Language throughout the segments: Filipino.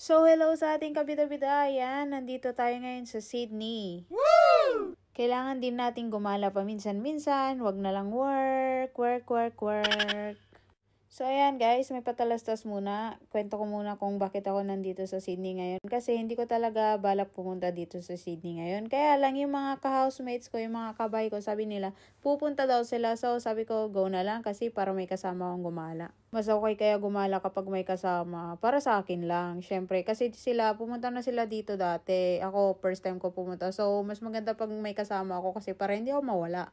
So, hello sa ating kabida-bida. Ayan, nandito tayo ngayon sa Sydney. Woo! Kailangan din nating gumala paminsan-minsan. Wag na lang work. So, ayan guys, may patalastas muna. Kwento ko muna kung bakit ako nandito sa Sydney ngayon. Kasi hindi ko talaga balak pumunta dito sa Sydney ngayon. Kaya lang yung mga ka-housemates ko, yung mga kabay ko, sabi nila, pupunta daw sila. So, sabi ko, go na lang kasi para may kasama akong gumala. Mas okay kaya gumala kapag may kasama. Para sa akin lang, syempre. Kasi sila, pumunta na sila dito dati. Ako, first time ko pumunta. So, mas maganda pag may kasama ako kasi para hindi ako mawala.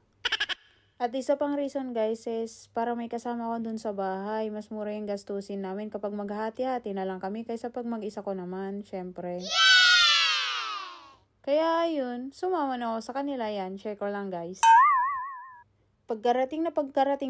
At isa pang reason guys is para may kasama ko dun sa bahay. Mas mura yung gastusin namin kapag maghati-hati na lang kami kaysa pag mag-isa ko naman, syempre. Kaya yun, sumama na ako sa kanila yan. Share ko lang guys. Pagkarating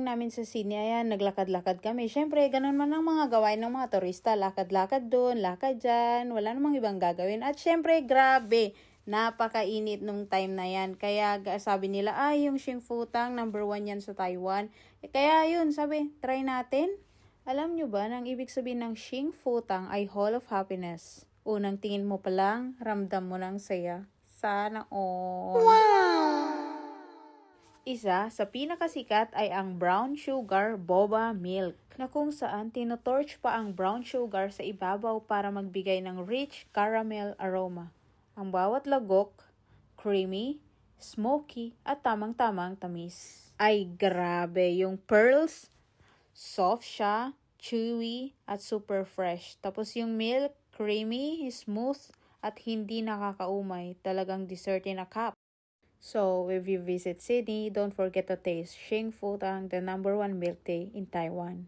namin sa Sydney, ayan, naglakad-lakad kami. Syempre, ganun man ang mga gawain ng mga turista. Lakad-lakad doon, lakad dyan, wala namang ibang gagawin. At syempre, grabe, napakainit nung time na yan. Kaya sabi nila, yung Xingfutang, number 1 yan sa Taiwan. Kaya yun, sabi, try natin. Alam nyo ba, nang ibig sabihin ng Xingfutang ay Hall of Happiness. Unang tingin mo pa lang, ramdam mo ng saya. Sana all. Wow! Isa sa pinakasikat ay ang brown sugar boba milk na kung saan tinotorch pa ang brown sugar sa ibabaw para magbigay ng rich caramel aroma. Ang bawat lagok, creamy, smoky at tamang-tamang tamis. Ay grabe, yung pearls, soft siya, chewy at super fresh. Tapos yung milk, creamy, smooth at hindi nakakaumay. Talagang dessert in a cup. So, if you visit Sydney, don't forget to taste Xingfutang, the number 1 milk tea in Taiwan.